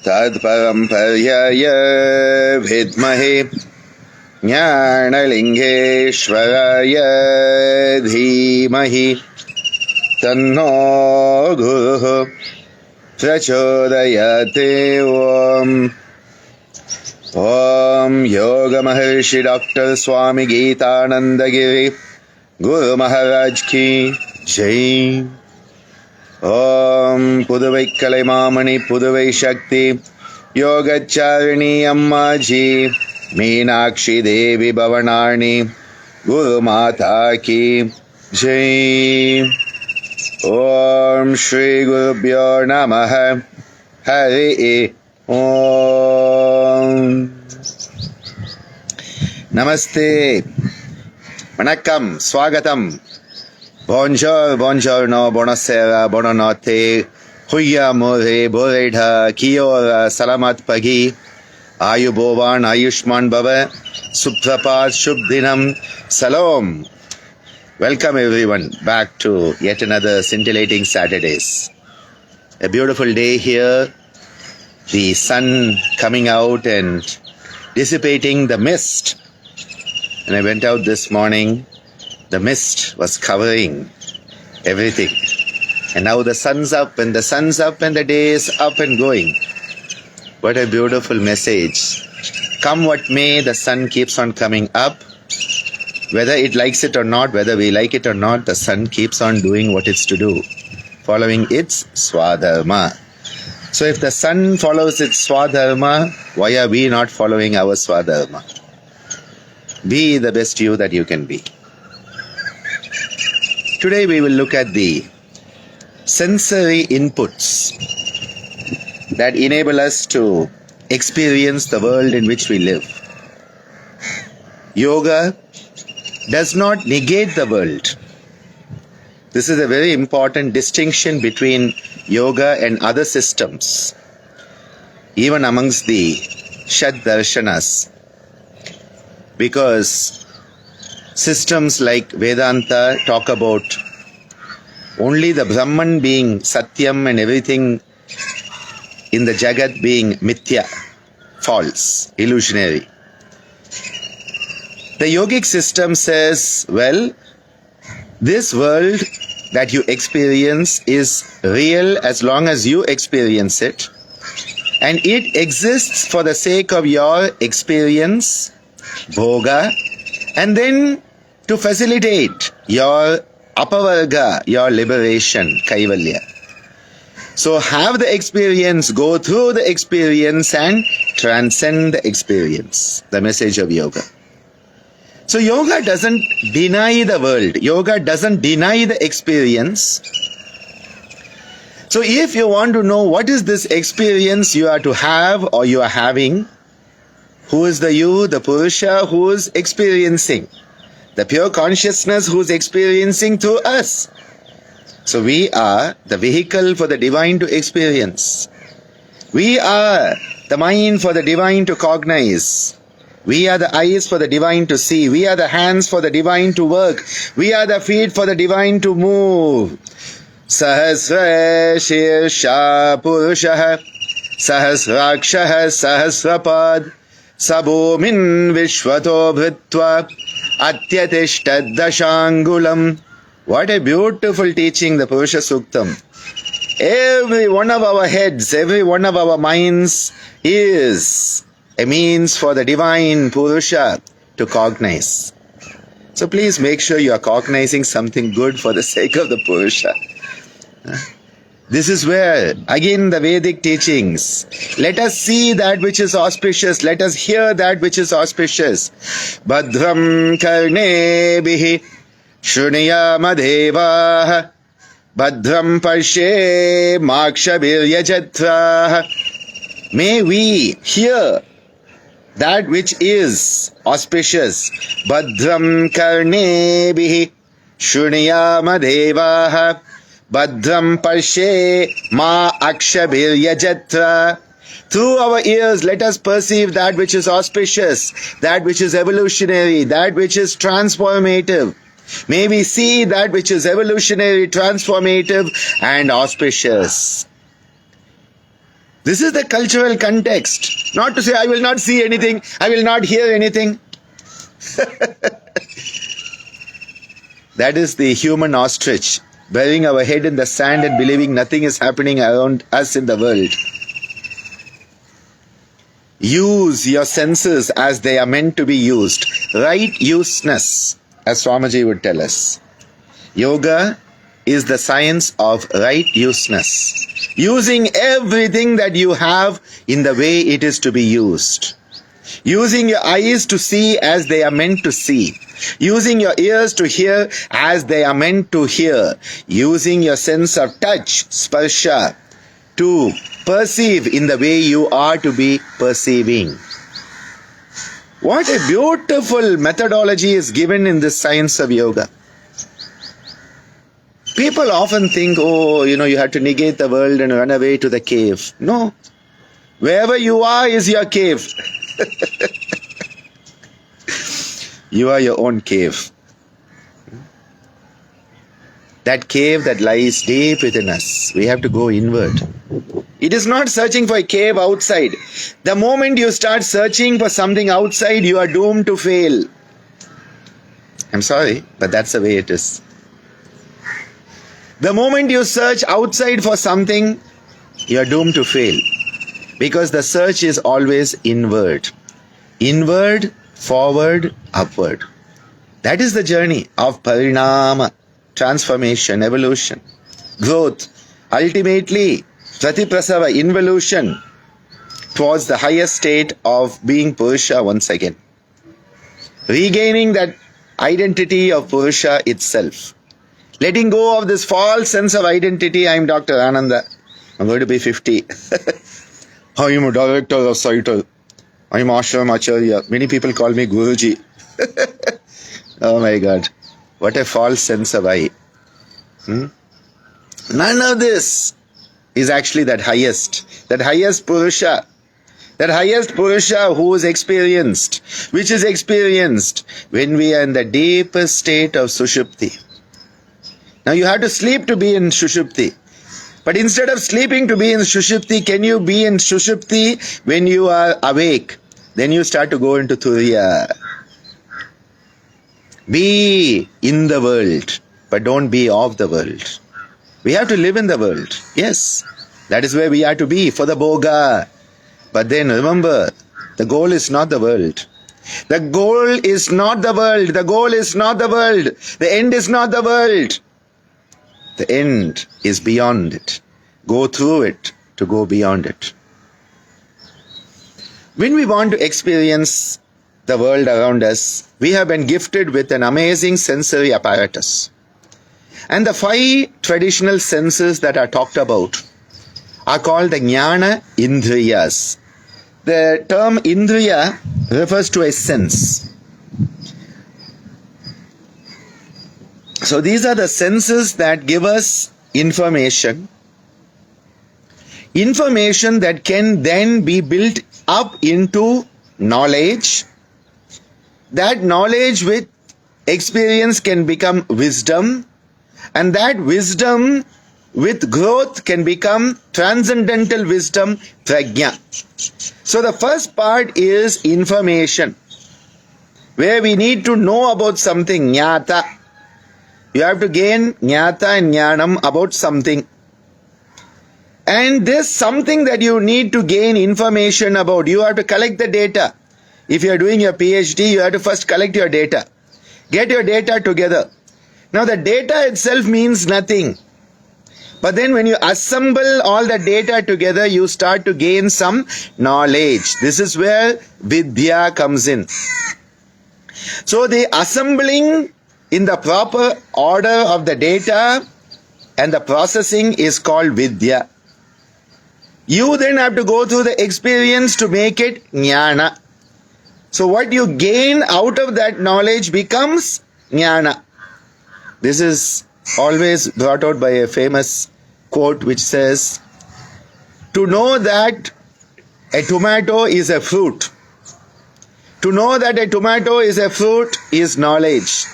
तत्परम्पर्यय विद्महे ज्ञानलिङ्गेश्वराय धीमहि तन्नो गुरुः प्रचोदयाते। ओम योग महर्षि डॉक्टर स्वामी गीतानंद गिरी गुरु महाराज की जय। ओम पुदुवै कलैमामणि पुदुवै शक्ति योगचारिणी अम्मा जी मीनाक्षी देवी भवनानी गुरु माता की जय। ओम श्री गुरुभ्यो नमः। हरि ओम। नमस्ते, वणक्कम, स्वागतम, buongiorno, buonasera, buonanotte, huya more, boredha, kiora, salamat pagi, ayubovan, ayushman bhava, suprapat, shubh dinam, salom. Welcome everyone back to yet another Scintillating Saturdays. A beautiful day here. The sun coming out and dissipating the mist. When I went out this morning, the mist was covering everything. And now the sun's up and the sun's up and the day is up and going. What a beautiful message. Come what may, the sun keeps on coming up. Whether it likes it or not, whether we like it or not, the sun keeps on doing what it's to do, following its swadharma. So if the sun follows its swadharma, why are we not following our swadharma? Be the best you that you can be. Today we will look at the sensory inputs that enable us to experience the world in which we live. Yoga does not negate the world. This is a very important distinction between yoga and other systems, even amongst the Shad Darshanas, because systems like Vedanta talk about only the Brahman being Satyam and everything in the Jagat being Mithya, false, illusionary. The yogic system says, well, this world that you experience is real as long as you experience it, and it exists for the sake of your experience, bhoga, and then to facilitate your apavarga, your liberation, kaivalya. So have the experience, go through the experience and transcend the experience. The message of yoga. So yoga doesn't deny the world. Yoga doesn't deny the experience. So if you want to know what is this experience you are to have or you are having, who is the you, the Purusha who is experiencing? The pure consciousness who is experiencing through us. So we are the vehicle for the divine to experience. We are the mind for the divine to cognize. We are the eyes for the divine to see. We are the hands for the divine to work. We are the feet for the divine to move. Sahasra Shirsha Purushaha Sahasrakshaha Sahasrapad Sabhomin Vishwato Bhritva Atyatishtat Dashangulam. What a beautiful teaching, the Purusha Suktam. Every one of our heads, every one of our minds is a means for the divine Purusha to cognize. So please make sure you are cognizing something good for the sake of the Purusha. This is where, again, the Vedic teachings. Let us see that which is auspicious. Let us hear that which is auspicious. Bhadram karnebihi shruniyama devaha Bhadram parshe makshabhiryajatra. May we hear that which is auspicious. Bhadram karnebihi shruniyama devaha Bhadram parshe ma akshabhiryajatra. Through our ears, let us perceive that which is auspicious, that which is evolutionary, that which is transformative. May we see that which is evolutionary, transformative, and auspicious. This is the cultural context. Not to say I will not see anything, I will not hear anything. That is the human ostrich, burying our head in the sand and believing nothing is happening around us in the world. Use your senses as they are meant to be used. Right useness, as Swamiji would tell us. Yoga is the science of right useness. Using everything that you have in the way it is to be used. Using your eyes to see as they are meant to see. Using your ears to hear as they are meant to hear. Using your sense of touch, sparsha, to perceive in the way you are to be perceiving. What a beautiful methodology is given in this science of yoga. People often think, you have to negate the world and run away to the cave. No. Wherever you are is your cave. You are your own cave. That cave that lies deep within us. We have to go inward. It is not searching for a cave outside. The moment you start searching for something outside, you are doomed to fail. I'm sorry, but that's the way it is. The moment you search outside for something, you are doomed to fail. Because the search is always inward. Inward, forward, upward. That is the journey of parinama, transformation, evolution, growth. Ultimately, pratiprasava, involution towards the highest state of being Purusha once again. Regaining that identity of Purusha itself. Letting go of this false sense of identity. I am Dr. Ananda. I'm going to be 50. I am a director of ICYER. I am Ashram Acharya. Many people call me Guruji. Oh my God. What a false sense of I. None of this is actually that highest Purusha. That highest Purusha who is experienced, which is experienced when we are in the deepest state of Sushupti. Now you have to sleep to be in Sushupti. But instead of sleeping to be in Sushupti, can you be in Sushupti when you are awake? Then you start to go into Turiya. Be in the world, but don't be of the world. We have to live in the world. Yes, that is where we are to be, for the Bhoga. But then remember, the goal is not the world. The goal is not the world. The goal is not the world. The end is not the world. The end is beyond it. Go through it to go beyond it. When we want to experience the world around us, we have been gifted with an amazing sensory apparatus. And the 5 traditional senses that are talked about are called the Jnanendriyas. The term Indriya refers to a sense. So these are the senses that give us information. Information that can then be built up into knowledge. That knowledge with experience can become wisdom. And that wisdom with growth can become transcendental wisdom, prajna. So the first part is information, where we need to know about something, jnata. You have to gain jnata and jnanam about something. And this something that you need to gain information about, you have to collect the data. If you are doing your PhD, you have to first collect your data. Get your data together. Now the data itself means nothing. But then when you assemble all the data together, you start to gain some knowledge. This is where vidya comes in. So the assembling in the proper order of the data and the processing is called vidya. You then have to go through the experience to make it jnana. So what you gain out of that knowledge becomes jnana. This is always brought out by a famous quote which says, to know that a tomato is a fruit. To know that a tomato is a fruit is knowledge.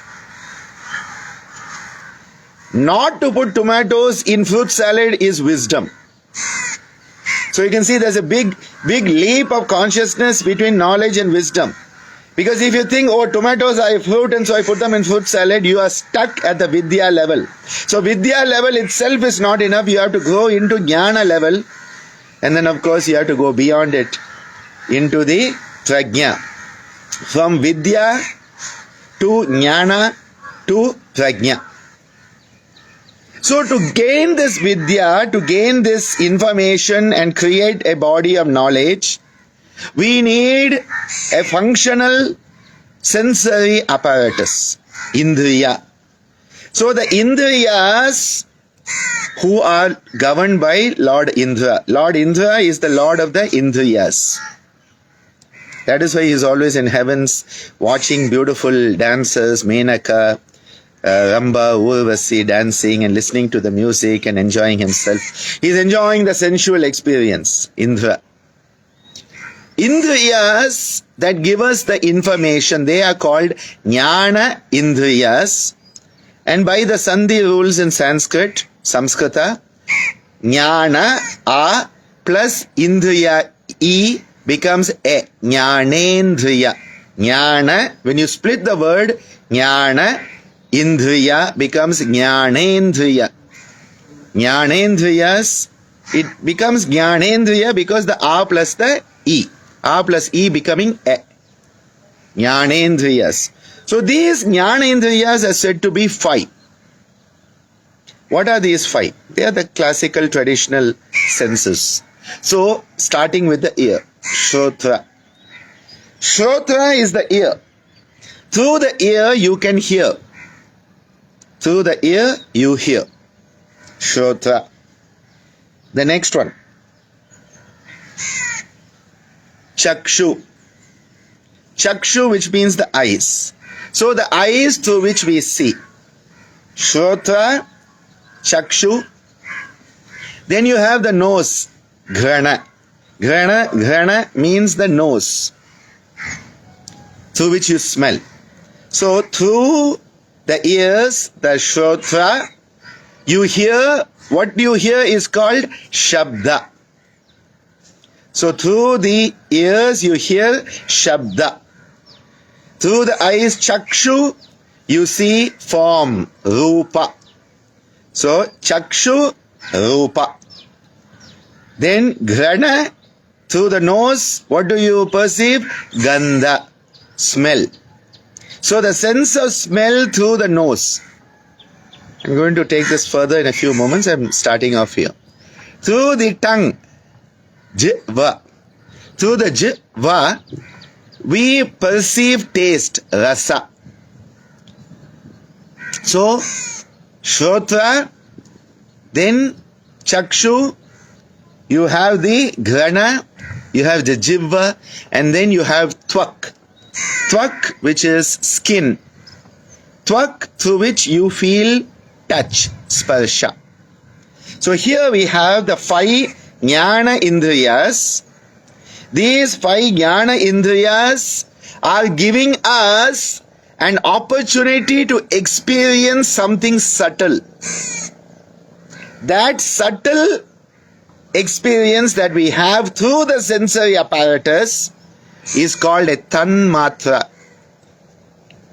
Not to put tomatoes in fruit salad is wisdom. So you can see there's a big leap of consciousness between knowledge and wisdom. Because if you think, oh, tomatoes are a fruit and so I put them in fruit salad, you are stuck at the Vidya level. So Vidya level itself is not enough. You have to grow into Jnana level. And then of course you have to go beyond it into the Prajna. From Vidya to Jnana to Prajna. So to gain this Vidya, to gain this information and create a body of knowledge, we need a functional sensory apparatus, Indriya. So the Indriyas who are governed by Lord Indra. Lord Indra is the Lord of the Indriyas. That is why he is always in heavens watching beautiful dancers, Menaka, Ramba, Urvasi dancing and listening to the music and enjoying himself. He is enjoying the sensual experience, Indra. Indriyas that give us the information, they are called Jnana Indriyas. And by the Sandhi rules in Samskrita, Jnana A plus Indriya E becomes a Jnanendriya. Jnana, when you split the word Jnana, Indriya becomes Jnanendriya. Jnanendriyas, it becomes Jnanendriya because the A plus the E. A plus E becoming A. Jnanendriyas. So these Jnanendriyas are said to be 5. What are these 5? They are the classical traditional senses. So starting with the ear, Shrotra. Shrotra is the ear. Through the ear you can hear. Through the ear you hear. Shrotra. The next one. Chakshu. Chakshu, which means the eyes. So the eyes through which we see. Shrotra, Chakshu. Then you have the nose. Grana. Grana means the nose through which you smell. So through the ears, the Shrotra, you hear, what you hear is called Shabda. So through the ears you hear Shabda. Through the eyes Chakshu you see form, Rupa. So Chakshu, Rupa. Then Grana, through the nose, what do you perceive? Gandha, smell. So the sense of smell through the nose. I'm going to take this further in a few moments. I'm starting off here. Through the tongue, Jiva. Through the Jiva, we perceive taste, Rasa. So, Shrotra, then Chakshu, you have the Grana, you have the Jiva, and then you have Tvak. Tvak, which is skin. Tvak, through which you feel touch, Sparsha. So here we have the 5 Jnana Indriyas. These 5 Jnana Indriyas are giving us an opportunity to experience something subtle. That subtle experience that we have through the sensory apparatus is called a Tanmatra.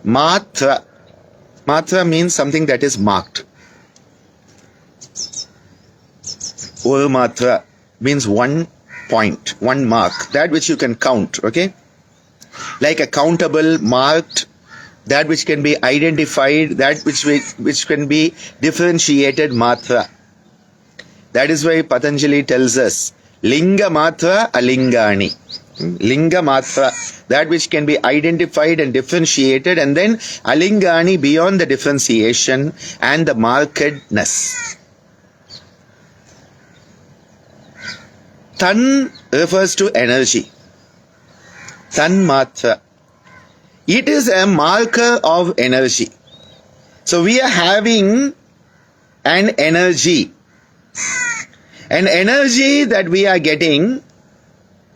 Matra. Matra means something that is marked. Ur Matra means 1 point, 1 mark, that which you can count, okay? Like a countable, marked, that which can be identified, that which can be differentiated Matra. That is why Patanjali tells us, Linga Matra Alingani. Linga Matra, that which can be identified and differentiated, and then Alingani beyond the differentiation and the markedness. Tan refers to energy. Tan Matra. It is a marker of energy. So we are having an energy. An energy that we are getting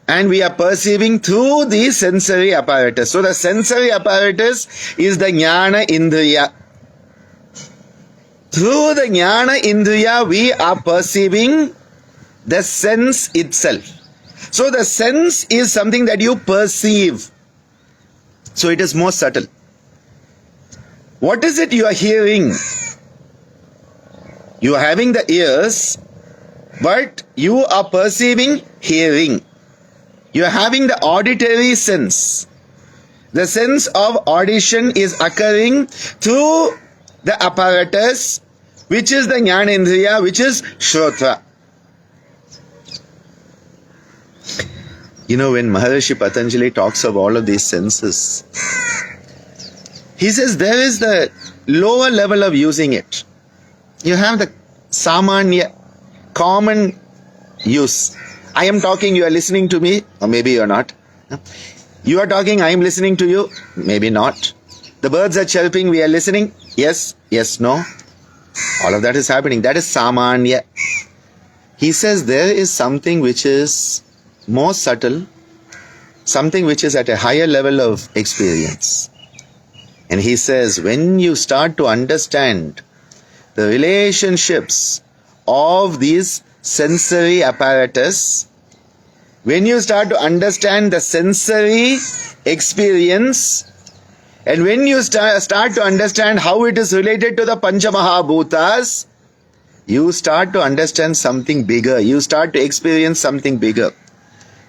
and we are perceiving through the sensory apparatus. So the sensory apparatus is the Jnana Indriya. Through the Jnana Indriya we are perceiving The sense itself. So the sense is something that you perceive. So it is more subtle. What is it you are hearing? You are having the ears, but you are perceiving hearing. You are having the auditory sense. The sense of audition is occurring through the apparatus, which is the Jnanendriya, which is Shrotra. You know, when Maharishi Patanjali talks of all of these senses, he says there is the lower level of using it. You have the samanya, common use. I am talking, you are listening to me, or maybe you are not. You are talking, I am listening to you, maybe not. The birds are chirping, we are listening, yes, yes, no. All of that is happening. That is samanya. He says there is something which is more subtle, something which is at a higher level of experience. And he says, when you start to understand the relationships of these sensory apparatus, when you start to understand the sensory experience, and when you start to understand how it is related to the Panchamahabhutas, you start to understand something bigger. You start to experience something bigger.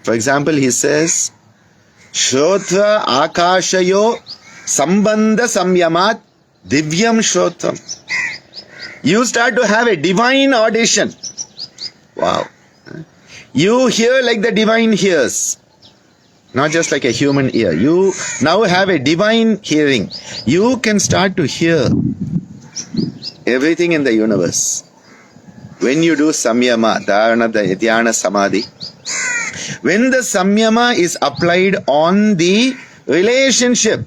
For example, he says, Shrotra Akashayo Sambandha Samyamat Divyam Shrotram. You start to have a divine audition. Wow. You hear like the divine hears. Not just like a human ear. You now have a divine hearing. You can start to hear everything in the universe. When you do samyama, dharana, dhyana, samadhi, when the samyama is applied on the relationship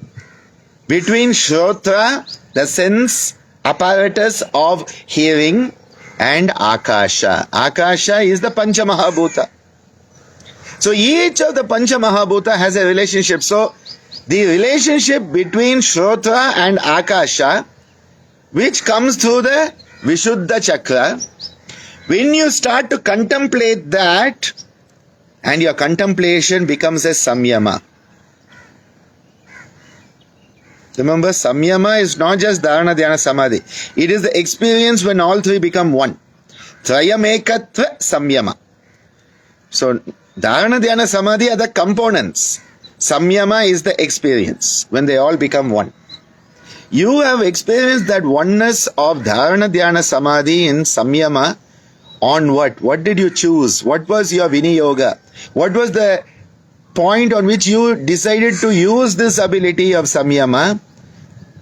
between shrotra, the sense apparatus of hearing, and akasha. Akasha is the Panchamahabhuta. So each of the Panchamahabhuta has a relationship. So the relationship between shrotra and akasha, which comes through the Vishuddha Chakra, when you start to contemplate that, and your contemplation becomes a samyama. Remember, samyama is not just dharana, dhyana, samadhi. It is the experience when all three become one. Trayamekatva samyama. So, dharana, dhyana, samadhi are the components. Samyama is the experience when they all become one. You have experienced that oneness of dharana, dhyana, samadhi in samyama on what? What did you choose? What was your viniyoga? What was the point on which you decided to use this ability of samyama?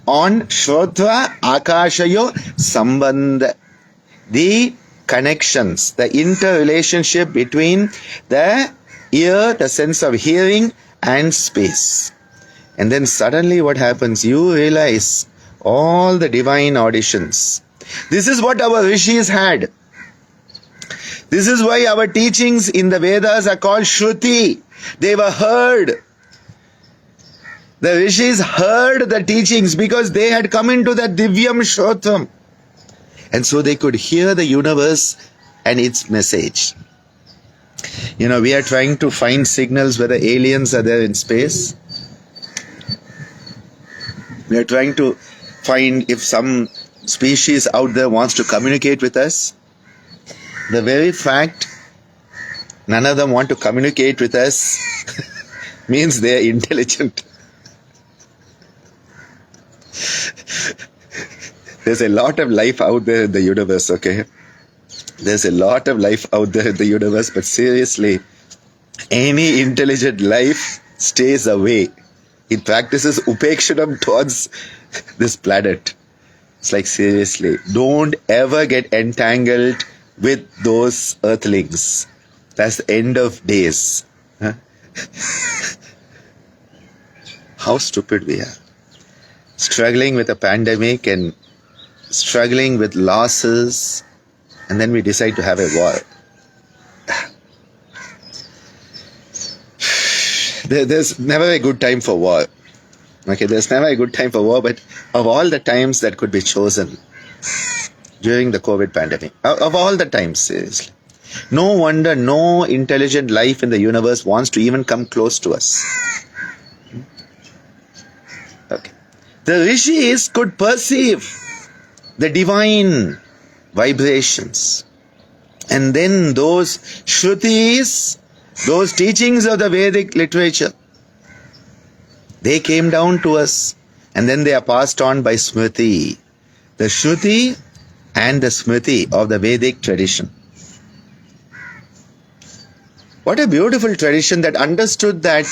On Shrotra Akashayo Sambandha. The connections, the interrelationship between the ear, the sense of hearing, and space. And then suddenly what happens? You realize all the divine auditions. This is what our rishis had. This is why our teachings in the Vedas are called Shruti. They were heard. The rishis heard the teachings because they had come into that Divyam Shrotram. And so they could hear the universe and its message. You know, we are trying to find signals whether aliens are there in space. We are trying to find if some species out there wants to communicate with us. The very fact none of them want to communicate with us means they are intelligent. There's a lot of life out there in the universe, okay? There's a lot of life out there in the universe, but seriously, any intelligent life stays away. It practices upekshanam towards this planet. It's like, seriously, don't ever get entangled with those earthlings. That's the end of days. Huh? How stupid we are. Struggling with a pandemic and struggling with losses, and then we decide to have a war. There's never a good time for war. Okay, there's never a good time for war, but of all the times that could be chosen during the COVID pandemic, of all the times, seriously, No wonder no intelligent life in the universe wants to even come close to us. Okay. The rishis could perceive the divine vibrations. And then those shrutis, those teachings of the Vedic literature, they came down to us, and then they are passed on by Smriti. The Shruti and the Smriti of the Vedic tradition. What a beautiful tradition that understood that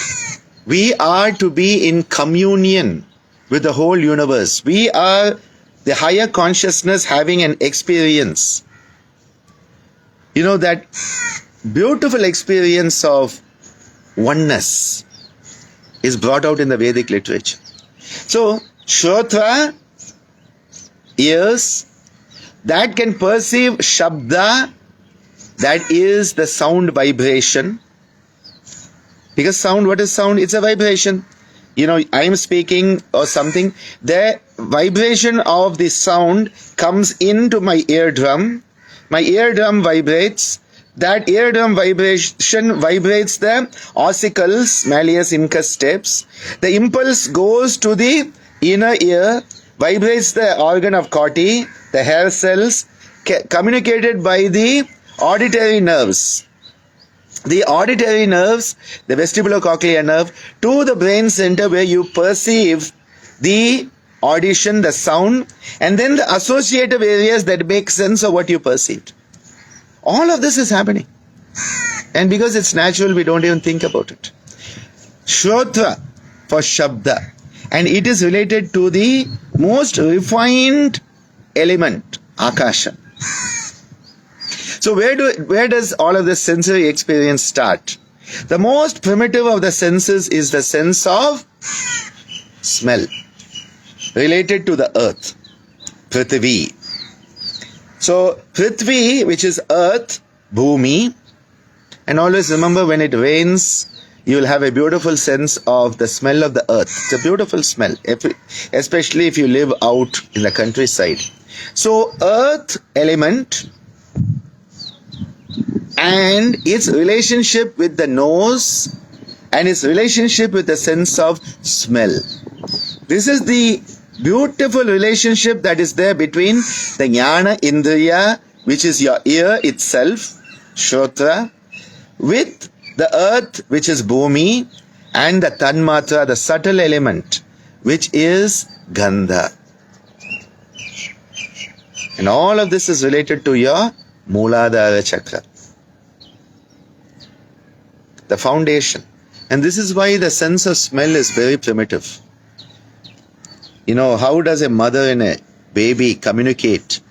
we are to be in communion with the whole universe. We are the higher consciousness having an experience. You know, that beautiful experience of oneness is brought out in the Vedic literature. So, Shrotra, ears, that can perceive Shabda, that is the sound vibration. Because sound, what is sound? It's a vibration. You know, I am speaking or something. The vibration of the sound comes into my eardrum. My eardrum vibrates. That eardrum vibration vibrates the ossicles, malleus, incus steps. The impulse goes to the inner ear, vibrates the organ of Corti, the hair cells, communicated by the auditory nerves. The auditory nerves, the vestibulocochlear nerve, to the brain center where you perceive the audition, the sound, and then the associative areas that make sense of what you perceived. All of this is happening. And because it's natural, we don't even think about it. Shrotra for Shabda. And it is related to the most refined element, Akasha. So where does all of this sensory experience start? The most primitive of the senses is the sense of smell, related to the earth, Prithvi. So Prithvi, which is earth, Bhumi, and always remember when it rains, you will have a beautiful sense of the smell of the earth. It's a beautiful smell, especially if you live out in the countryside. So earth element and its relationship with the nose and its relationship with the sense of smell. This is the beautiful relationship that is there between the Jnanendriya, which is your ear itself, Shrotra, with the earth, which is Bhumi, and the Tanmatra, the subtle element, which is Gandha. And all of this is related to your Mooladhara chakra, the foundation. And this is why the sense of smell is very primitive. You know, how does a mother and a baby communicate?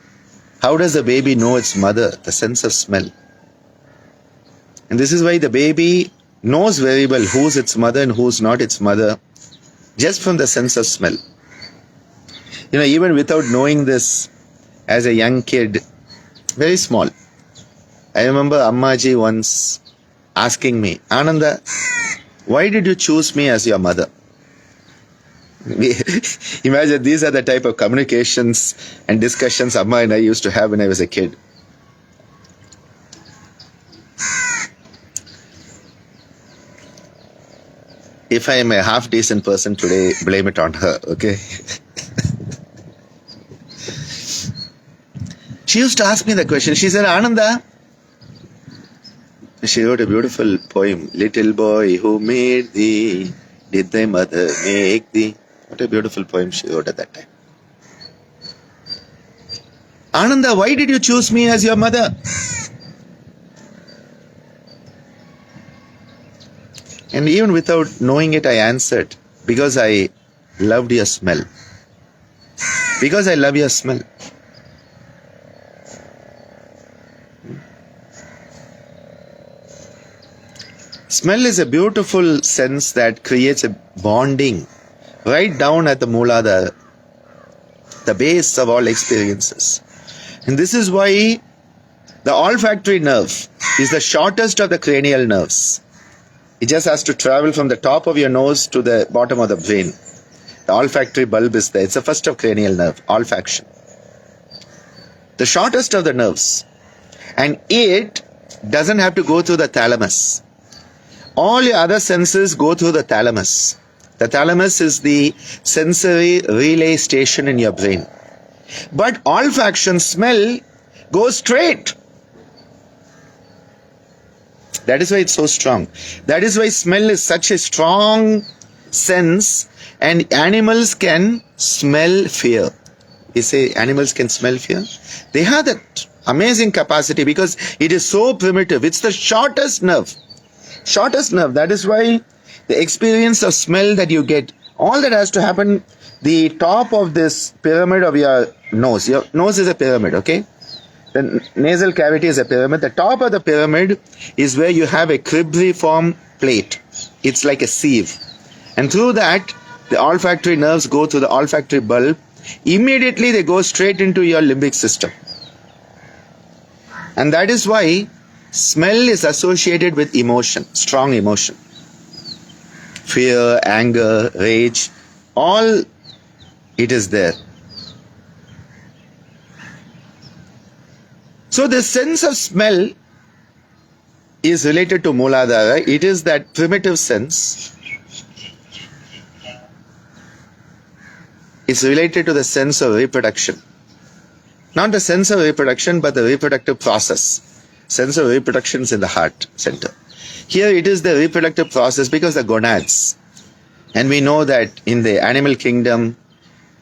How does the baby know its mother? The sense of smell. And this is why the baby knows very well who's its mother and who's not its mother, just from the sense of smell. You know, even without knowing this, as a young kid, very small, I remember Ammaji once asking me, Ananda, why did you choose me as your mother? Imagine, these are the type of communications and discussions Amma and I used to have when I was a kid. If I am a half decent person today, blame it on her, okay? She used to ask me the question. She said, Ananda, she wrote a beautiful poem, Little boy who made thee, did thy mother make thee? What a beautiful poem she wrote at that time. Ananda, why did you choose me as your mother? And even without knowing it, I answered, because I loved your smell. Because I love your smell. Smell is a beautiful sense that creates a bonding right down at the Mooladhara, the base of all experiences. And this is why the olfactory nerve is the shortest of the cranial nerves. It just has to travel from the top of your nose to the bottom of the brain. The olfactory bulb is there. It's the first of cranial nerve, olfaction. The shortest of the nerves. And it doesn't have to go through the thalamus. All your other senses go through the thalamus. The thalamus is the sensory relay station in your brain. But olfaction, smell, goes straight. That is why it's so strong. That is why smell is such a strong sense, and animals can smell fear. You say animals can smell fear? They have that amazing capacity because it is so primitive. It's the shortest nerve. Shortest nerve. That is why the experience of smell that you get, all that has to happen, the top of this pyramid of your nose is a pyramid, okay? The nasal cavity is a pyramid. The top of the pyramid is where you have a cribriform plate. It's like a sieve. And through that, the olfactory nerves go through the olfactory bulb. Immediately they go straight into your limbic system. And that is why smell is associated with emotion, strong emotion. Fear, anger, rage, all it is there. So the sense of smell is related to Mooladhara. It is that primitive sense. It's related to the sense of reproduction. Not the sense of reproduction, but the reproductive process. Sense of reproduction is in the heart center. Here it is the reproductive process because the gonads. And we know that in the animal kingdom,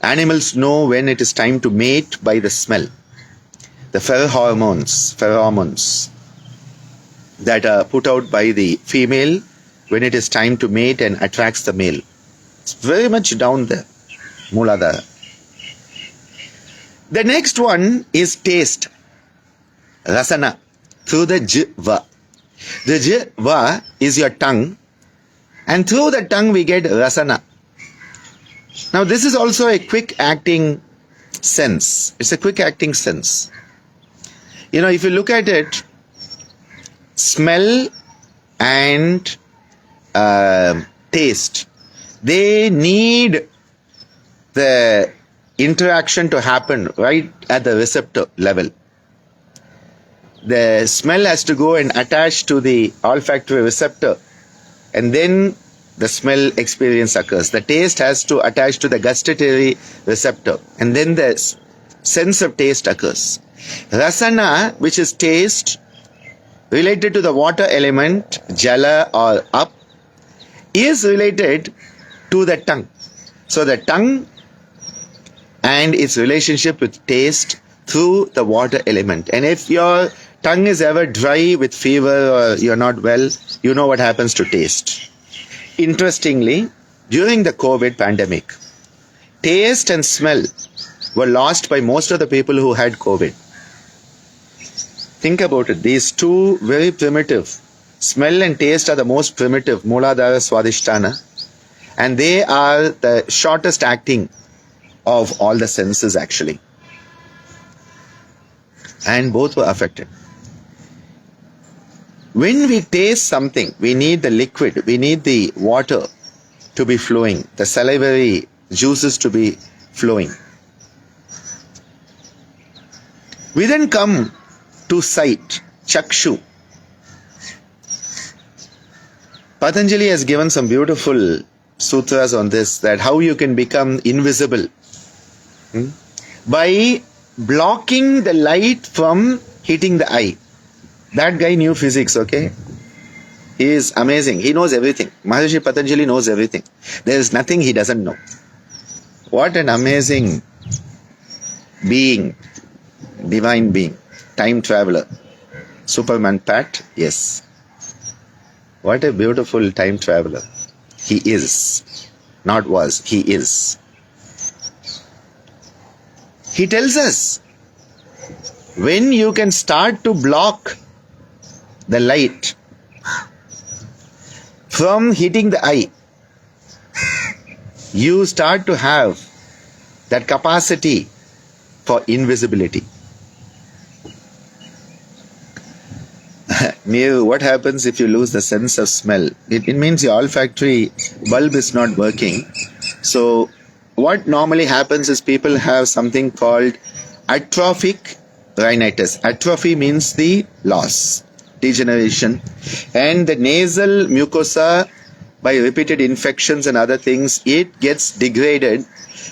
animals know when it is time to mate by the smell. The pheromones that are put out by the female when it is time to mate and attracts the male. It's very much down there, Mooladhara. The next one is taste, rasana, through the jva. The jva is your tongue, and through the tongue we get rasana. Now this is also a quick acting sense. It's a quick acting sense. You know, if you look at it, smell and taste, they need the interaction to happen right at the receptor level. The smell has to go and attach to the olfactory receptor, and then the smell experience occurs. The taste has to attach to the gustatory receptor, and then the sense of taste occurs. Rasana, which is taste, related to the water element, jala or up, is related to the tongue. So the tongue and its relationship with taste through the water element. And if your tongue is ever dry with fever or you're not well, you know what happens to taste. Interestingly, during the COVID pandemic, taste and smell were lost by most of the people who had COVID. Think about it. These two very primitive, smell and taste are the most primitive, Mooladhara, Swadhisthana, and they are the shortest acting of all the senses actually. And both were affected. When we taste something, we need the liquid, we need the water to be flowing, the salivary juices to be flowing. We then come to sight, chakshu. Patanjali has given some beautiful sutras on this, that how you can become invisible by blocking the light from hitting the eye. That guy knew physics, okay? He is amazing. He knows everything. Maharishi Patanjali knows everything. There is nothing he doesn't know. What an amazing being, divine being, time traveler. Superman Pat, yes. What a beautiful time traveler. He is, not was, he is. He tells us, when you can start to block the light from hitting the eye, you start to have that capacity for invisibility. What happens if you lose the sense of smell? It means your olfactory bulb is not working. So what normally happens is people have something called atrophic rhinitis. Atrophy means the loss. degeneration, and the nasal mucosa, by repeated infections and other things, it gets degraded,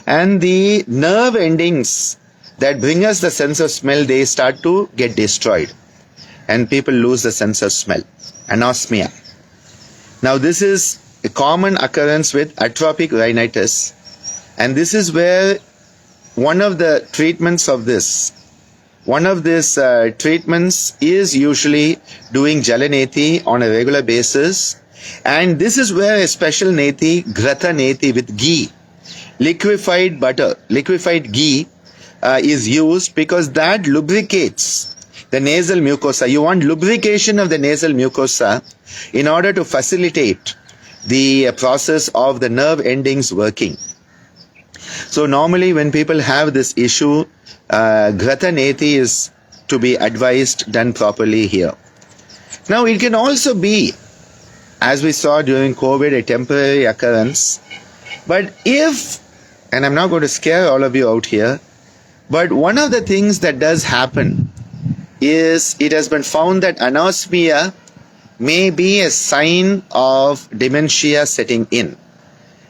and the nerve endings that bring us the sense of smell, they start to get destroyed, and people lose the sense of smell. Anosmia. Now this is a common occurrence with atrophic rhinitis, and this is where one of the treatments of this, treatments is usually doing Jalaneti on a regular basis, and this is where a special neti, Gratha neti with ghee, liquefied butter, liquefied ghee is used, because that lubricates the nasal mucosa. You want lubrication of the nasal mucosa in order to facilitate the process of the nerve endings working. So normally when people have this issue, Gratha neti is to be advised, done properly here. Now it can also be, as we saw during COVID, a temporary occurrence. But if, and I'm not going to scare all of you out here, but one of the things that does happen is it has been found that anosmia may be a sign of dementia setting in.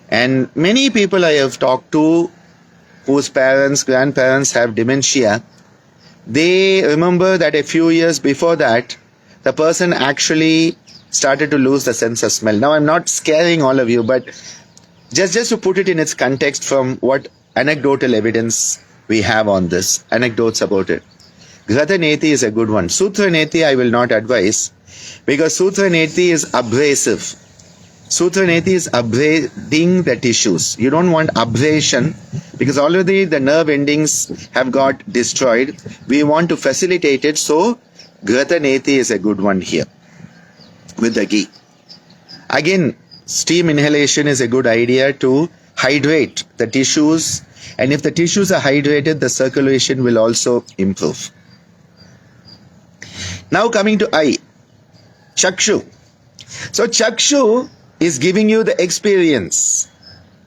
And many people I have talked to whose parents, grandparents have dementia, they remember that a few years before that, the person actually started to lose the sense of smell. Now I'm not scaring all of you, but just to put it in its context from what anecdotal evidence we have on this, anecdotes about it. Gratha neti is a good one. Sutra neti I will not advise, because Sutra neti is abrasive. Sutra neti is abrading the tissues. You don't want abrasion, because already the nerve endings have got destroyed. We want to facilitate it, so Gratha neti is a good one here with the ghee. Again, steam inhalation is a good idea to hydrate the tissues, and if the tissues are hydrated, the circulation will also improve. Now coming to eye, Chakshu. So Chakshu is giving you the experience.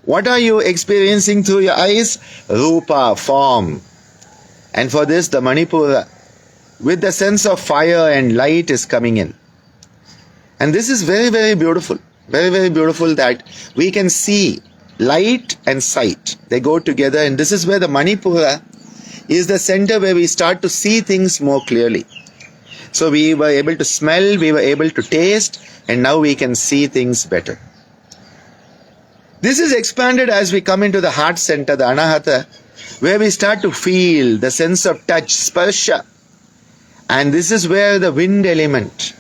What are you experiencing through your eyes? Rupa, form. And for this, the Manipura, with the sense of fire and light, is coming in. And this is very, very beautiful. Very, very beautiful that we can see light and sight. They go together, and this is where the Manipura is the center where we start to see things more clearly. So we were able to smell, we were able to taste, and now we can see things better. This is expanded as we come into the heart center, the Anahata, where we start to feel the sense of touch, sparsha. And this is where the wind element,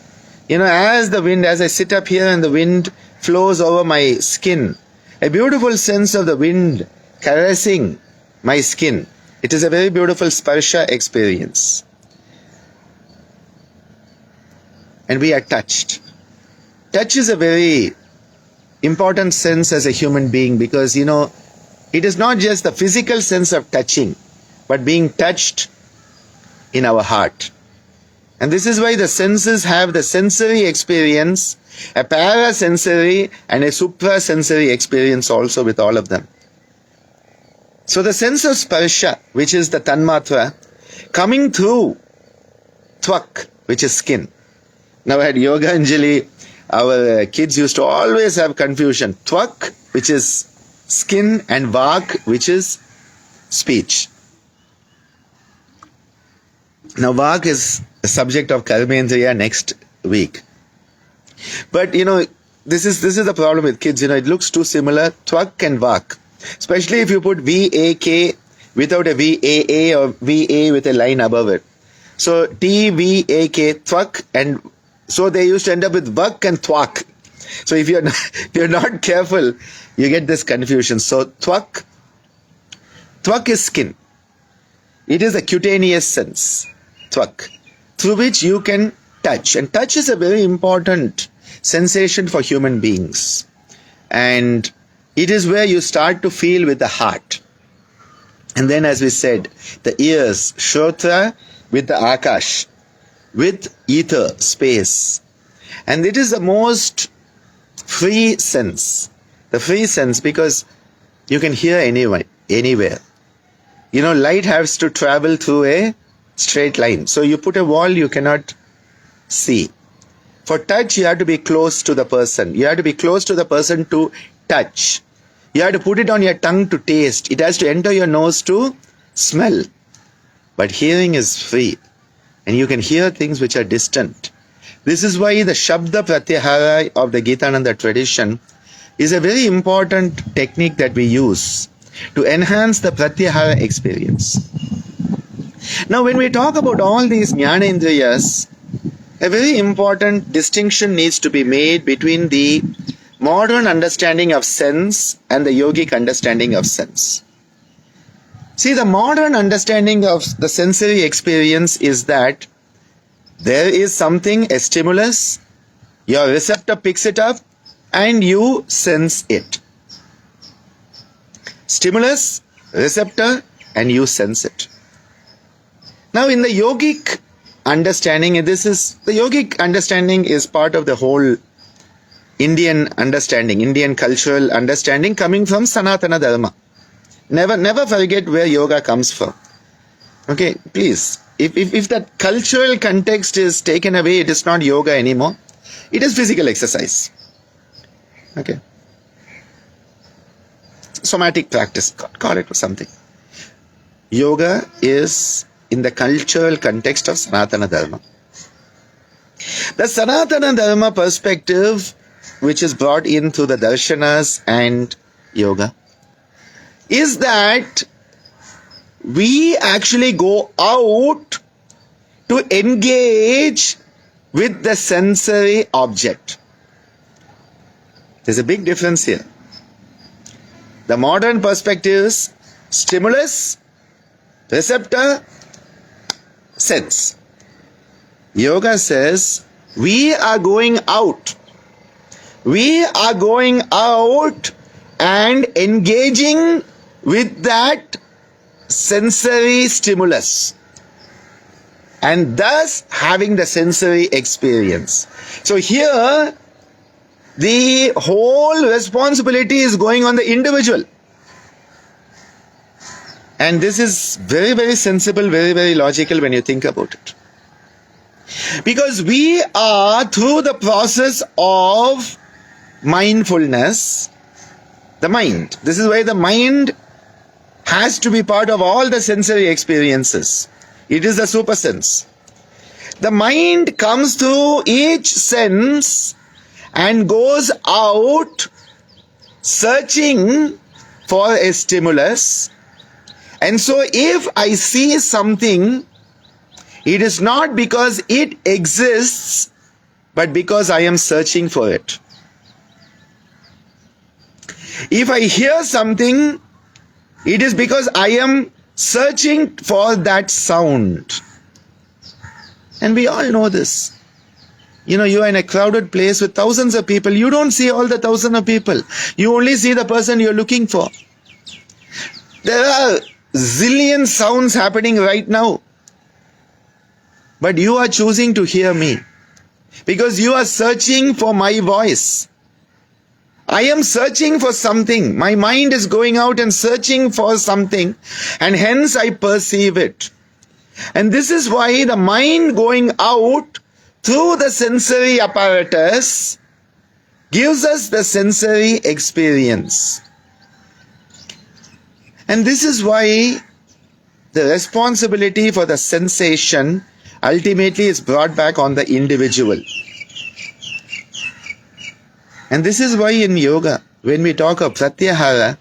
as I sit up here and the wind flows over my skin, a beautiful sense of the wind caressing my skin. It is a very beautiful sparsha experience. And we are touched. Touch is a very important sense as a human being, because, it is not just the physical sense of touching, but being touched in our heart. And this is why the senses have the sensory experience, a parasensory and a suprasensory experience also with all of them. So the sense of sparsha, which is the tanmatra, coming through tvak, which is skin. Now at Yoga Anjali, our kids used to always have confusion. Tvak, which is skin, and vak, which is speech. Now vak is the subject of Karmendriya next week. But this is the problem with kids. It looks too similar, tvak and vak. Especially if you put VAK without a VAA or VA with a line above it. So TVAK, tvak, and so they used to end up with vak and tvak. So if you're not careful, you get this confusion. So tvak is skin. It is a cutaneous sense, tvak, through which you can touch. And touch is a very important sensation for human beings. And it is where you start to feel with the heart. And then, as we said, the ears, shrotra, with the akash, with ether, space. And it is the most free sense. The free sense, because you can hear anywhere. Light has to travel through a straight line. So you put a wall, you cannot see. For touch, you have to be close to the person. You have to be close to the person to touch. You have to put it on your tongue to taste. It has to enter your nose to smell. But hearing is free. And you can hear things which are distant. This is why the Shabda Pratyahara of the Gitananda tradition is a very important technique that we use to enhance the Pratyahara experience. Now when we talk about all these Jnanendriyas, a very important distinction needs to be made between the modern understanding of sense and the yogic understanding of sense. See, the modern understanding of the sensory experience is that there is something, a stimulus, your receptor picks it up and you sense it. Stimulus, receptor, and you sense it. Now in the yogic understanding, the yogic understanding is part of the whole Indian understanding, Indian cultural understanding coming from Sanatana Dharma. Never forget where yoga comes from. Okay, please. If that cultural context is taken away, it is not yoga anymore. It is physical exercise. Okay. Somatic practice, call it something. Yoga is in the cultural context of Sanatana Dharma. The Sanatana Dharma perspective, which is brought in through the darshanas and yoga, is that we actually go out to engage with the sensory object. There's a big difference here. The modern perspective is stimulus, receptor, sense. Yoga says we are going out. We are going out and engaging with that sensory stimulus and thus having the sensory experience. So here the whole responsibility is going on the individual. And this is very, very sensible, very, very logical when you think about it. Because we are through the process of mindfulness, the mind. This is why the mind has to be part of all the sensory experiences. It is the super sense. The mind comes through each sense and goes out searching for a stimulus. And so if I see something, it is not because it exists, but because I am searching for it. If I hear something, it is because I am searching for that sound. And we all know this. You know, you are in a crowded place with thousands of people. You don't see all the thousands of people. You only see the person you're looking for. There are zillion sounds happening right now. But you are choosing to hear me. Because you are searching for my voice. I am searching for something. My mind is going out and searching for something. And hence I perceive it. And this is why the mind going out through the sensory apparatus gives us the sensory experience. And this is why the responsibility for the sensation ultimately is brought back on the individual. And this is why in yoga, when we talk of pratyahara,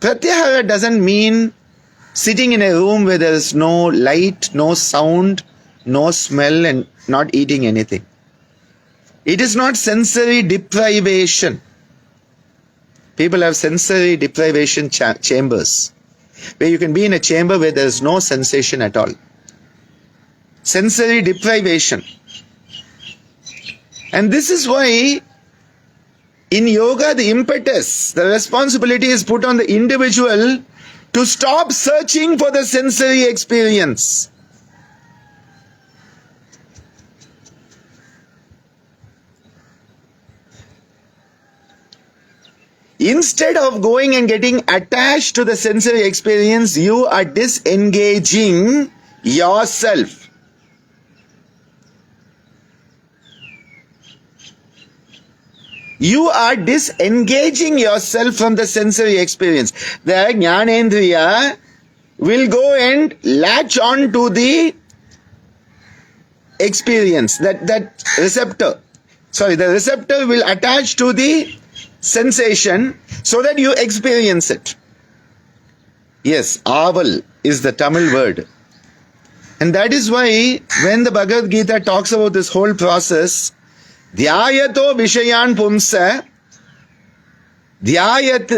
pratyahara doesn't mean sitting in a room where there is no light, no sound, no smell and not eating anything. It is not sensory deprivation. People have sensory deprivation chambers, where you can be in a chamber where there is no sensation at all. Sensory deprivation. And this is why in yoga the impetus, the responsibility is put on the individual to stop searching for the sensory experience. Instead of going and getting attached to the sensory experience, you are disengaging yourself. You are disengaging yourself from the sensory experience. The Jnanendriya will go and latch on to the experience, that receptor. Sorry, the receptor will attach to the sensation so that you experience it. Yes, aval is the Tamil word. And that is why when the Bhagavad Gita talks about this whole process, Dhyayato Vishayan Pumsa, Dhyayato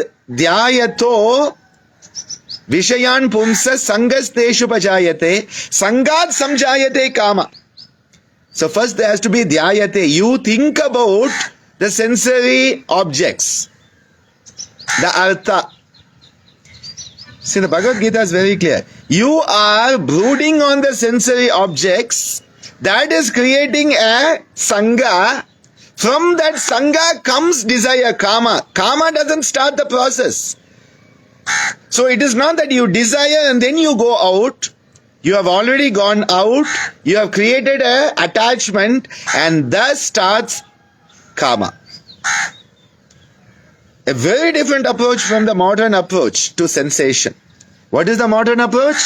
Vishayan Pumsa Sangasteshu Pajayate, Sangat Samjayate Kama. So first there has to be Dhyayate. You think about the sensory objects, the artha. See, the Bhagavad Gita is very clear. You are brooding on the sensory objects. That is creating a sangha. From that sangha comes desire, kama. Kama doesn't start the process. So it is not that you desire and then you go out. You have already gone out. You have created an attachment and thus starts kama. A very different approach from the modern approach to sensation. What is the modern approach?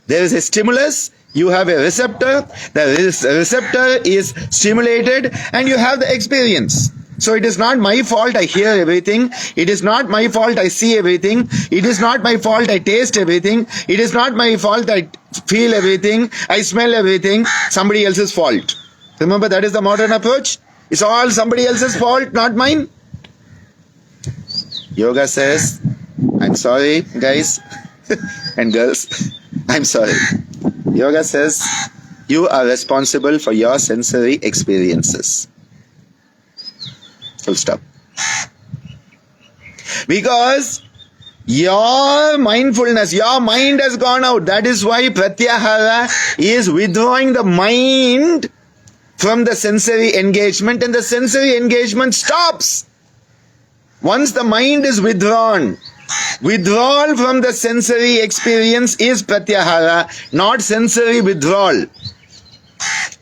There is a stimulus, you have a receptor, the receptor is stimulated and you have the experience. So it is not my fault I hear everything. It is not my fault I see everything. It is not my fault I taste everything. It is not my fault I feel everything. I smell everything. Somebody else's fault. Remember, that is the modern approach. It's all somebody else's fault, not mine. Yoga says, I'm sorry, guys and girls, I'm sorry. Yoga says, you are responsible for your sensory experiences. Full stop. Because your mindfulness, your mind has gone out. That is why Pratyahara is withdrawing the mind from the sensory engagement, and the sensory engagement stops. Once the mind is withdrawn, withdrawal from the sensory experience is pratyahara, not sensory withdrawal.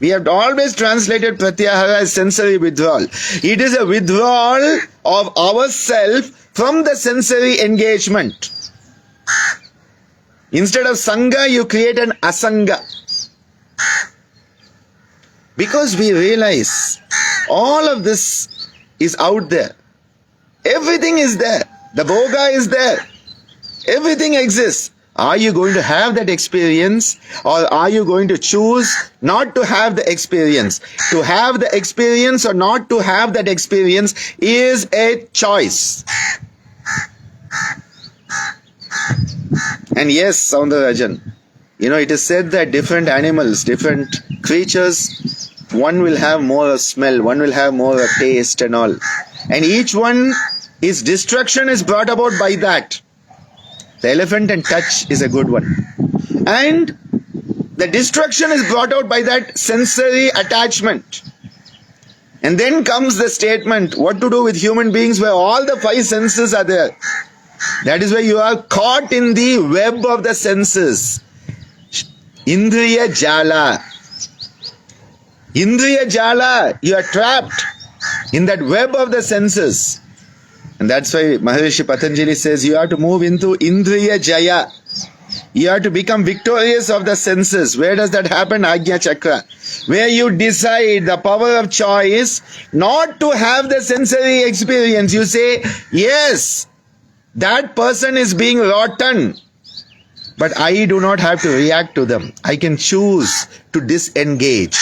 We have always translated pratyahara as sensory withdrawal. It is a withdrawal of ourself from the sensory engagement. Instead of sangha, you create an asanga. Because we realize all of this is out there. Everything is there. The bhoga is there. Everything exists. Are you going to have that experience, or are you going to choose not to have the experience? To have the experience or not to have that experience is a choice. And yes, Soundarajan, it is said that different animals, different creatures, one will have more of smell, one will have more of taste and all. And each one, his destruction is brought about by that. The elephant and touch is a good one. And the destruction is brought out by that sensory attachment. And then comes the statement, what to do with human beings where all the five senses are there. That is why you are caught in the web of the senses. Indriya Jala. Indriya Jala. You are trapped in that web of the senses. And that's why Maharishi Patanjali says you have to move into Indriya Jaya. You have to become victorious of the senses. Where does that happen? Ajna Chakra. Where you decide the power of choice not to have the sensory experience. You say, yes, that person is being rotten, but I do not have to react to them. I can choose to disengage.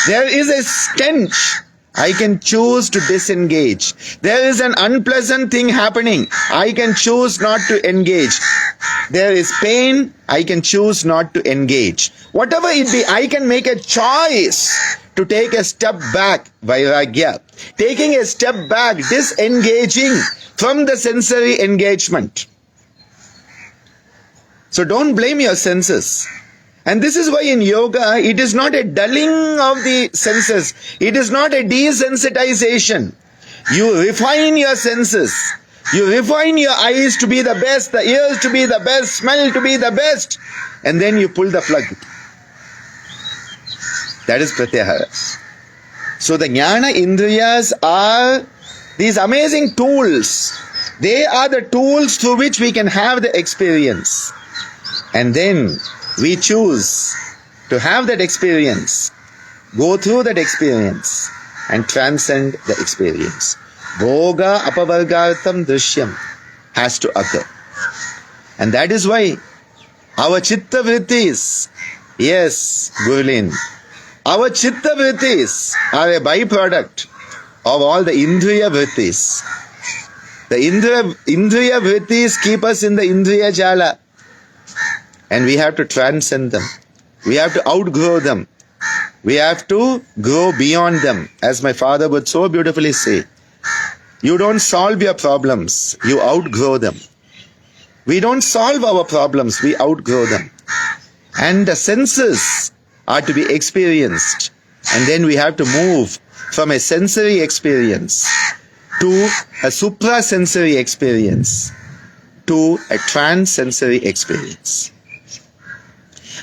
There is a stench. I can choose to disengage. There is an unpleasant thing happening. I can choose not to engage. There is pain. I can choose not to engage. Whatever it be, I can make a choice to take a step back. Vairagya. Taking a step back, disengaging from the sensory engagement. So don't blame your senses. And this is why in yoga, it is not a dulling of the senses. It is not a desensitization. You refine your senses. You refine your eyes to be the best, the ears to be the best, smell to be the best. And then you pull the plug. That is pratyahara. So the jnana indriyas are These amazing tools, they are the tools through which we can have the experience. And then we choose to have that experience, go through that experience, and transcend the experience. Bhoga apavargartham drishyam has to occur. And that is why our chitta vrittis, yes, Gurlin, our chitta vrittis are a byproduct of all the indriya vrittis. The indriya vrittis keep us in the indriya jala. And we have to transcend them. We have to outgrow them. We have to grow beyond them. As my father would so beautifully say, you don't solve your problems, you outgrow them. We don't solve our problems, we outgrow them. And the senses are to be experienced. And then we have to move from a sensory experience to a suprasensory experience to a transsensory experience.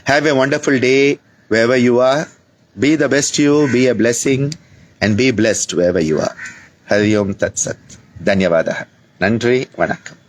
Have a wonderful day wherever you are. Be the best you, be a blessing, and be blessed wherever you are. Hari Om Tat Sat. Dhanyavadaha. Nandri, Vanakkam.